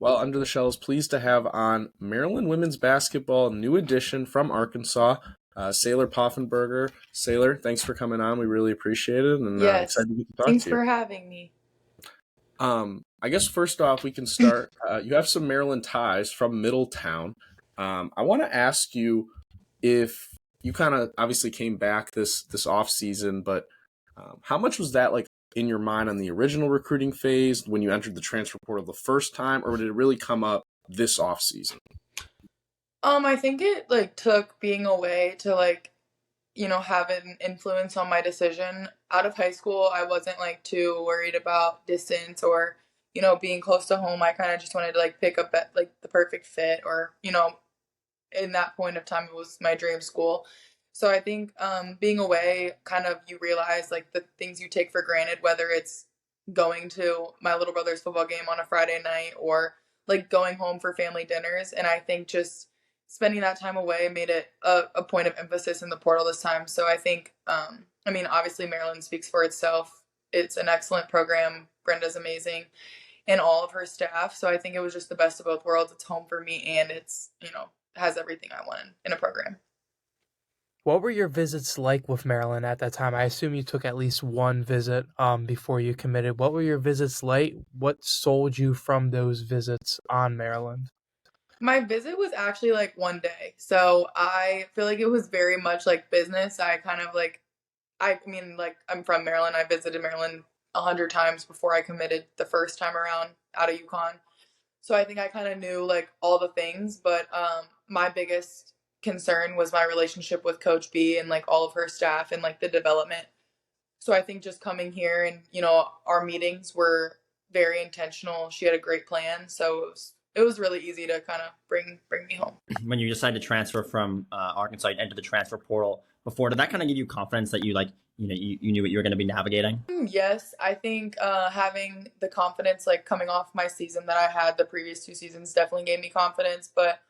Well, Under the Shell is pleased to have on Maryland women's basketball new addition from Arkansas, Saylor Poffenbarger. Saylor, thanks for coming on. We really appreciate it, and Yes. excited to get to talk Thanks to you. for having me. I guess first off, we can start. You have some Maryland ties from Middletown. I want to ask you if you kind of obviously came back this off season, but how much was that like in your mind on the original recruiting phase when you entered the transfer portal the first time, or did it really come up this off season? I think it like took being away to have an influence on my decision. Out of high school, I wasn't like too worried about distance or, being close to home. I kind of just wanted to like pick up at like the perfect fit or, in that point of time it was my dream school. So I think being away kind of you realize like the things you take for granted, whether it's going to my little brother's football game on a Friday night or like going home for family dinners. And I think just spending that time away made it a point of emphasis in the portal this time. So I think, obviously Maryland speaks for itself. It's an excellent program. Brenda's amazing and all of her staff. So I think it was just the best of both worlds. It's home for me and it's, has everything I wanted in a program. What were your visits like with Maryland at that time? I assume you took at least one visit before you committed. What were your visits like? What sold you from those visits on Maryland? My visit was actually like one day. So I feel like it was very much like business. I kind of like, I'm from Maryland. I visited Maryland 100 times before I committed the first time around out of UConn. So I think I kind of knew like all the things, but my biggest concern was my relationship with Coach B and like all of her staff and like the development. So I think just coming here and our meetings were very intentional. She had a great plan, so it was really easy to kind of bring me home. When you decided to transfer from Arkansas into the transfer portal before, did that kind of give you confidence that you knew what you were going to be navigating? Yes, I think having the confidence like coming off my season that I had the previous 2 seasons definitely gave me confidence. But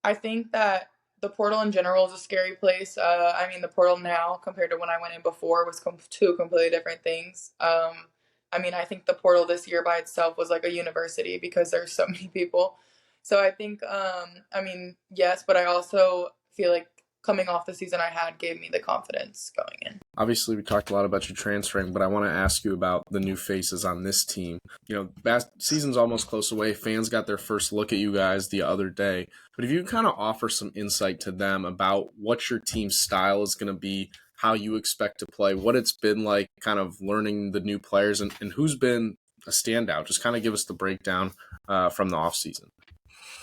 I think that the portal in general is a scary place. The portal now compared to when I went in before was two completely different things. I think the portal this year by itself was like a university because there's so many people. So I think, yes, but I also feel like coming off the season I had gave me the confidence going in. Obviously, we talked a lot about you transferring, but I want to ask you about the new faces on this team. Season's almost close away. Fans got their first look at you guys the other day. But if you kind of offer some insight to them about what your team's style is going to be, how you expect to play, what it's been like kind of learning the new players, and who's been a standout, just kind of give us the breakdown from the offseason.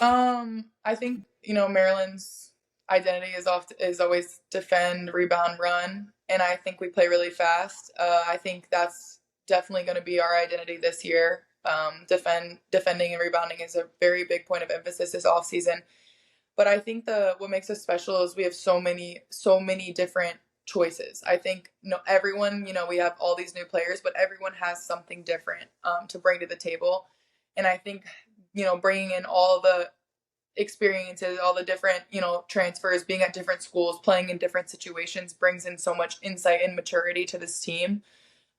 I think, Maryland's identity is always defend, rebound, run, and I think we play really fast. I think that's definitely going to be our identity this year. Defending and rebounding is a very big point of emphasis this off season. But I think what makes us special is we have so many different choices. I think everyone, we have all these new players, but everyone has something different to bring to the table. And I think bringing in all the experiences, all the different, transfers, being at different schools, playing in different situations brings in so much insight and maturity to this team.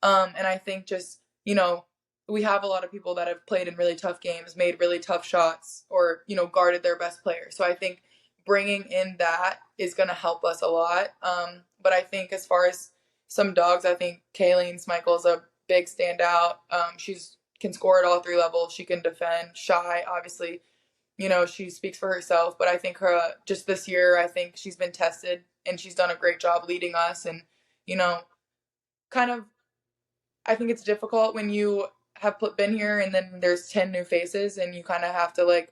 And I think just, we have a lot of people that have played in really tough games, made really tough shots, or, guarded their best player. So I think bringing in that is going to help us a lot. But I think as far as some dogs, I think Kayleen Smikle's a big standout. She's can score at all 3 levels. She can defend. Shy, obviously, she speaks for herself. But I think her just this year, I think she's been tested and she's done a great job leading us. And kind of, I think it's difficult when you have been here and then there's 10 new faces and you kind of have to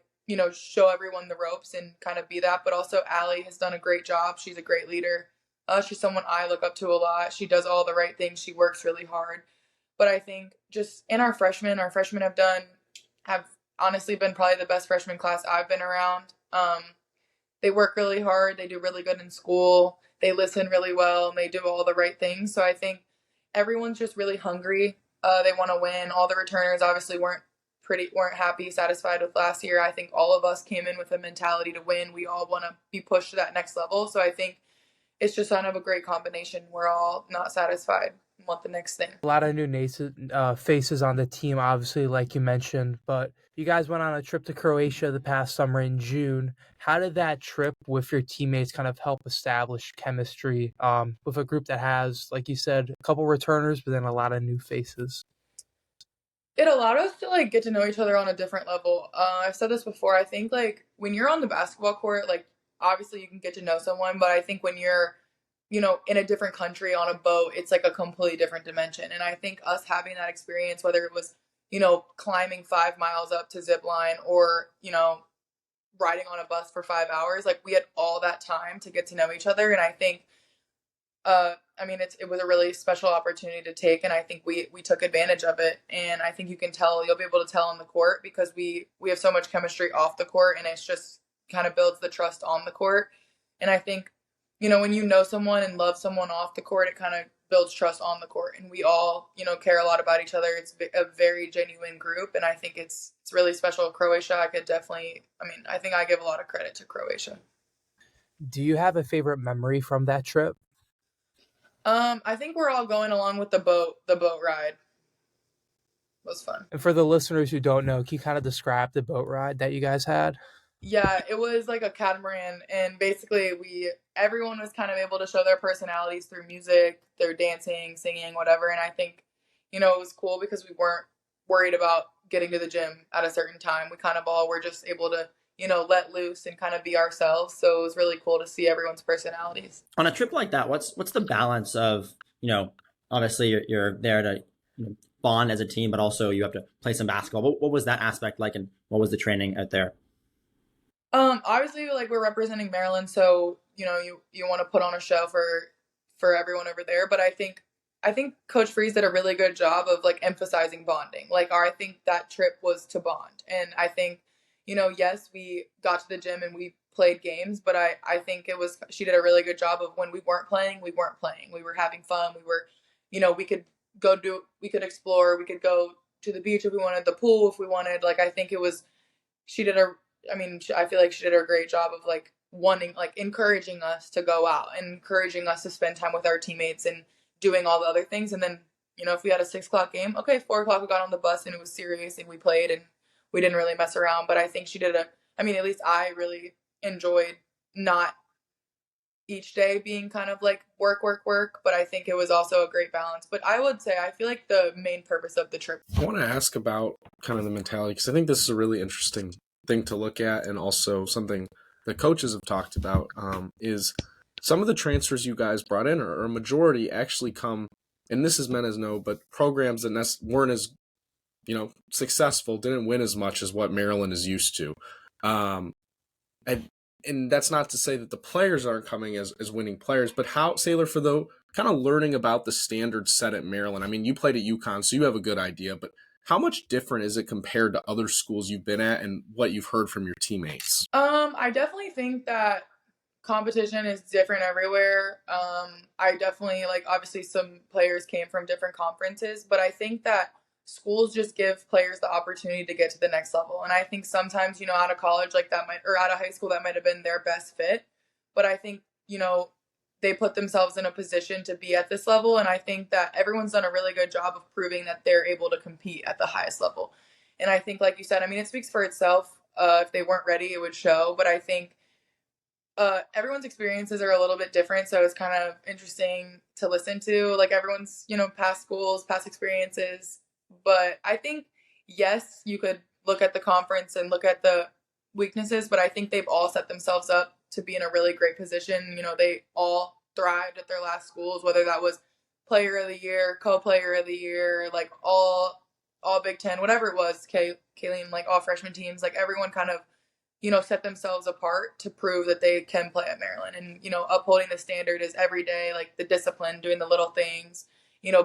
show everyone the ropes and kind of be that. But also Allie has done a great job. She's a great leader. She's someone I look up to a lot. She does all the right things. She works really hard. But I think just in our freshmen have honestly been probably the best freshman class I've been around. They work really hard. They do really good in school. They listen really well and they do all the right things. So I think everyone's just really hungry. They want to win. All the returners obviously weren't happy, satisfied with last year. I think all of us came in with a mentality to win. We all want to be pushed to that next level. So I think it's just kind of a great combination. We're all not satisfied. want the next thing. A lot of new faces on the team, obviously, like you mentioned, but you guys went on a trip to Croatia the past summer in June. How did that trip with your teammates kind of help establish chemistry with a group that has, like you said, a couple returners, but then a lot of new faces? It allowed us to like get to know each other on a different level. I've said this before. I think like when you're on the basketball court, like obviously you can get to know someone, but I think when you're, in a different country on a boat, it's like a completely different dimension. And I think us having that experience, whether it was, climbing 5 miles up to zip line or, riding on a bus for 5 hours, like we had all that time to get to know each other. And I think, it was a really special opportunity to take, and I think we took advantage of it. And I think you'll be able to tell on the court because we have so much chemistry off the court, and it's just kind of builds the trust on the court. And I think, when you know someone and love someone off the court, it kind of builds trust on the court. And we all, care a lot about each other. It's a very genuine group, and I think it's really special. Croatia, I think I give a lot of credit to Croatia. Do you have a favorite memory from that trip? I think we're all going along with the boat ride. It was fun. And for the listeners who don't know, can you kind of describe the boat ride that you guys had? Yeah, it was like a catamaran, and basically everyone was kind of able to show their personalities through music, their dancing, singing, whatever. And I think, it was cool because we weren't worried about getting to the gym at a certain time. We kind of all were just able to, let loose and kind of be ourselves. So it was really cool to see everyone's personalities. On a trip like that, what's the balance of, obviously you're there to bond as a team, but also you have to play some basketball. What was that aspect like, and what was the training out there? Obviously, like we're representing Maryland, so you want to put on a show for everyone over there. But I think Coach Freeze did a really good job of like emphasizing bonding. Like I think that trip was to bond, and I think yes, we got to the gym and we played games, but I think she did a really good job of when we weren't playing. We were having fun. We were, we could explore. We could go to the beach if we wanted, the pool if we wanted. Like I think I feel like she did a great job of like encouraging us to go out and encouraging us to spend time with our teammates and doing all the other things. And then, if we had a 6:00 game, okay, 4:00 we got on the bus and it was serious and we played and we didn't really mess around. But I think she did at least I really enjoyed not each day being kind of like work, but I think it was also a great balance. But I would say I feel like the main purpose of the trip. I want to ask about kind of the mentality, because I think this is a really interesting thing to look at, and also something that coaches have talked about is some of the transfers you guys brought in, or a majority, actually come, and this is meant as no, but programs that weren't as successful, didn't win as much as what Maryland is used to. And that's not to say that the players aren't coming as winning players, but how, Saylor, for the kind of learning about the standards set at Maryland, I mean, you played at UConn, so you have a good idea, but how much different is it compared to other schools you've been at and what you've heard from your teammates? I definitely think that competition is different everywhere. I definitely, obviously some players came from different conferences, but I think that schools just give players the opportunity to get to the next level. And I think sometimes, out of college, or out of high school, that might have been their best fit. But I think, they put themselves in a position to be at this level. And I think that everyone's done a really good job of proving that they're able to compete at the highest level. And I think, like you said, it speaks for itself. If they weren't ready, it would show. But I think everyone's experiences are a little bit different. So it's kind of interesting to listen to, like everyone's, past schools, past experiences. But I think, yes, you could look at the conference and look at the weaknesses, but I think they've all set themselves up to be in a really great position. They all thrived at their last schools, whether that was player of the year, co-player of the year, like all Big Ten, whatever it was, Kayleen, like all freshman teams, like everyone kind of, set themselves apart to prove that they can play at Maryland. And, upholding the standard is every day, like the discipline, doing the little things,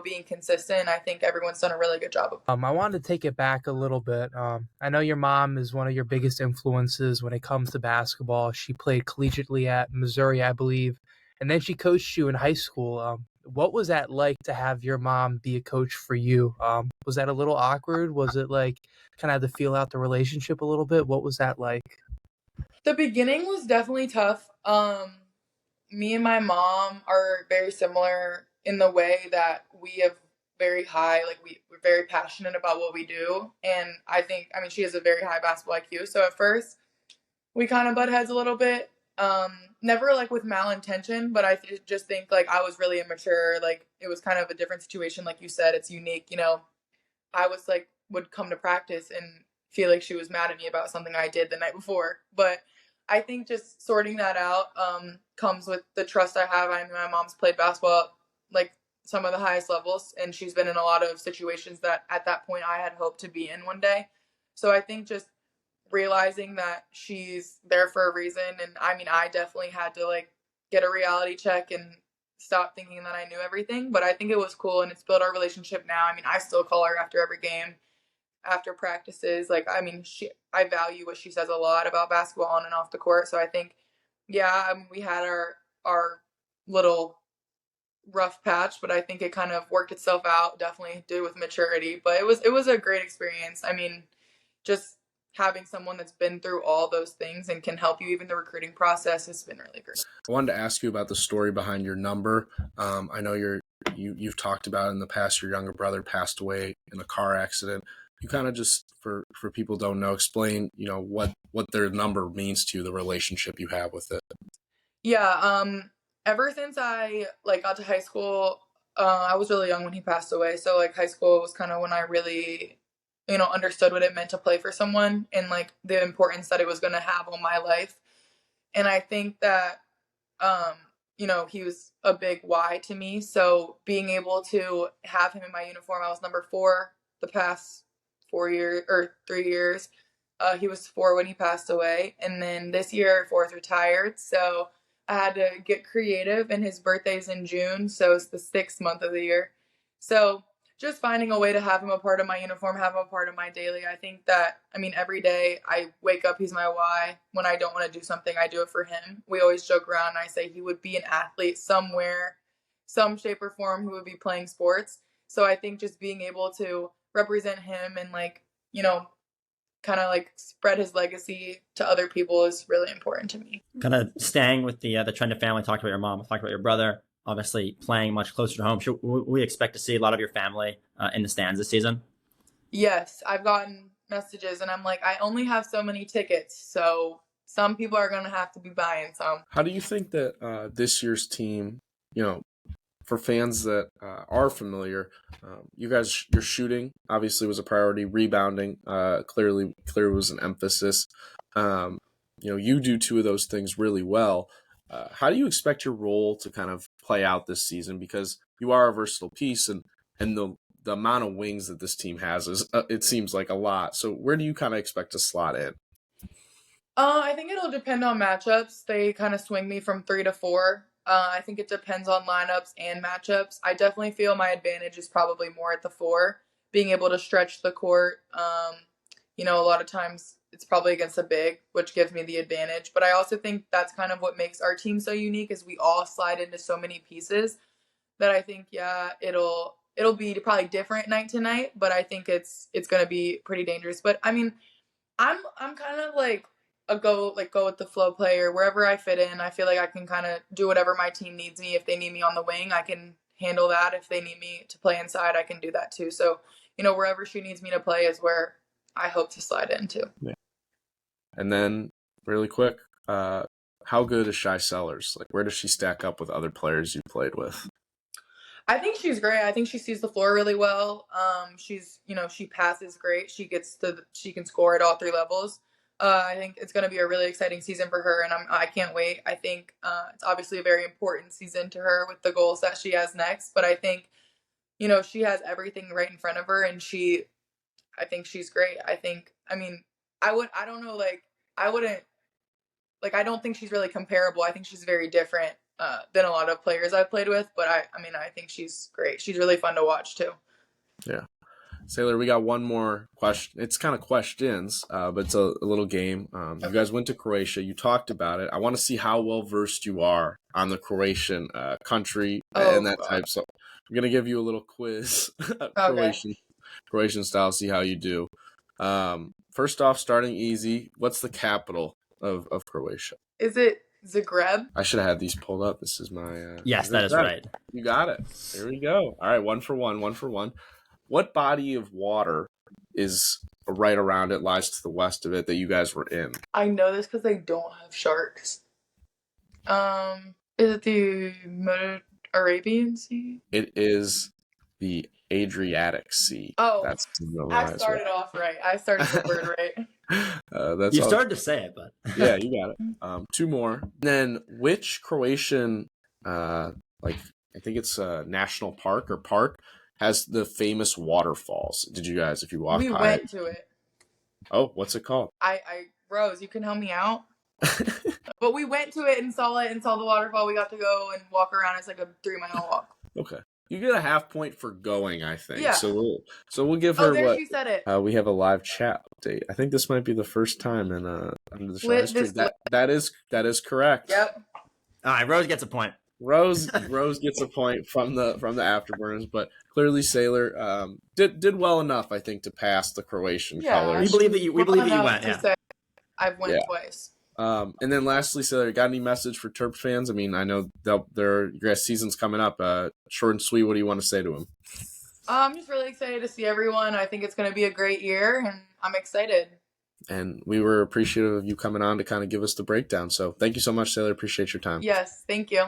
being consistent. I think everyone's done a really good job of. I wanted to take it back a little bit. I know your mom is one of your biggest influences when it comes to basketball. She played collegiately at Missouri, I believe, and then she coached you in high school. What was that like to have your mom be a coach for you? Was that a little awkward? Was it like kind of had to feel out the relationship a little bit? What was that like? The beginning was definitely tough. Me and my mom are very similar in the way that we have very high, like we're very passionate about what we do. And I mean, she has a very high basketball IQ. So at first we kind of butt heads a little bit. Never like with malintention, but I just think like I was really immature. Like it was kind of a different situation. Like you said, it's unique. I was like, would come to practice and feel like she was mad at me about something I did the night before. But I think just sorting that out comes with the trust I have. I mean, my mom's played basketball like some of the highest levels, and she's been in a lot of situations that at that point I had hoped to be in one day. So I think just realizing that she's there for a reason. And I mean, I definitely had to like get a reality check and stop thinking that I knew everything, but I think it was cool and it's built our relationship now. I mean, I still call her after every game, after practices. Like, I mean, I value what she says a lot about basketball on and off the court. So I think, yeah, we had our little rough patch, but I think it kind of worked itself out. Definitely did with maturity, but it was a great experience. I mean, just having someone that's been through all those things and can help you even the recruiting process has been really great. I wanted to ask you about the story behind your number. I know you've talked about in the past your younger brother passed away in a car accident. You kind of just, for people who don't know, explain, what their number means to you, the relationship you have with it. Yeah, ever since I like got to high school, I was really young when he passed away. So like high school was kind of when I really understood what it meant to play for someone and like the importance that it was going to have on my life. And I think that, he was a big why to me. So being able to have him in my uniform, I was number 4 the past 4 years or 3 years. He was 4 when he passed away. And then this year, 4's retired. So I had to get creative, and his birthday's in June. So it's the 6th month of the year. So just finding a way to have him a part of my uniform, have him a part of my daily. I think that, I mean, every day I wake up, he's my why. When I don't want to do something, I do it for him. We always joke around and I say he would be an athlete somewhere, some shape or form, who would be playing sports. So I think just being able to represent him and like, kind of like spread his legacy to other people is really important to me. Kind of staying with the trend of family, talked about your mom, talked about your brother, obviously playing much closer to home. Should we expect to see a lot of your family in the stands this season? Yes, I've gotten messages and I'm like, I only have so many tickets, so some people are going to have to be buying some. How do you think that this year's team, for fans that are familiar, your shooting obviously was a priority, rebounding clearly was an emphasis. You do 2 of those things really well. How do you expect your role to kind of play out this season? Because you are a versatile piece, and the amount of wings that this team has is it seems like a lot. So where do you kind of expect to slot in? I think it'll depend on matchups. They kind of swing me from 3 to 4. I think it depends on lineups and matchups. I definitely feel my advantage is probably more at the 4, being able to stretch the court. A lot of times it's probably against a big, which gives me the advantage. But I also think that's kind of what makes our team so unique, is we all slide into so many pieces that I think, it'll be probably different night to night, but I think it's going to be pretty dangerous. But I mean, I'm kind of like a go with the flow player. Wherever I fit in, I feel like I can kind of do whatever my team needs me. If they need me on the wing, I can handle that. If they need me to play inside, I can do that too. So, wherever she needs me to play is where I hope to slide into. Yeah. And then really quick, how good is Shy Sellers? Like, where does she stack up with other players you played with? I think she's great. I think she sees the floor really well. She's, she passes great. She can score at all 3 levels. I think it's going to be a really exciting season for her, and I can't wait. I think it's obviously a very important season to her with the goals that she has next. But I think, she has everything right in front of her, and I think she's great. I don't think she's really comparable. I think she's very different than a lot of players I've played with. But I think she's great. She's really fun to watch too. Yeah. Saylor, we got one more question. It's kind of questions, but it's a little game. You guys went to Croatia. You talked about it. I want to see how well versed you are on the Croatian country and that type. So I'm going to give you a little quiz, Croatian style, see how you do. First off, starting easy, what's the capital of Croatia? Is it Zagreb. I should have had these pulled up. This is my. Yes, that is right. You got it. There we go. All right, 1 for 1. 1 for 1. What body of water is right around it, lies to the west of it, that you guys were in? I know this because they don't have sharks. Is it the Arabian Sea? It is the Adriatic Sea. Oh, that's I started off right. I started the word right. That's You started to say it, but yeah, you got it. 2 more. Then, which Croatian, I think it's a national park or park, has the famous waterfalls? Did you guys, if you walked by We went to it. Oh, what's it called? Rose, you can help me out. But we went to it and saw the waterfall. We got to go and walk around. It's like a 3-mile walk. Okay. You get a half point for going, I think. Yeah. So we'll give her there she said it. we have a live chat update. I think this might be the first time in under the show history. That is correct. Yep. all right, Rose gets a point. Rose gets a point from the afterburners, but clearly Saylor did well enough, I think, to pass the Croatian colors. We believe that you went. Yeah. I've went twice. And then lastly, Saylor, got any message for Terps fans? I mean, I know your guys' season's coming up. Short and sweet, what do you want to say to them? I'm just really excited to see everyone. I think it's going to be a great year, and I'm excited. And we were appreciative of you coming on to kind of give us the breakdown. So thank you so much, Saylor. Appreciate your time. Yes, thank you.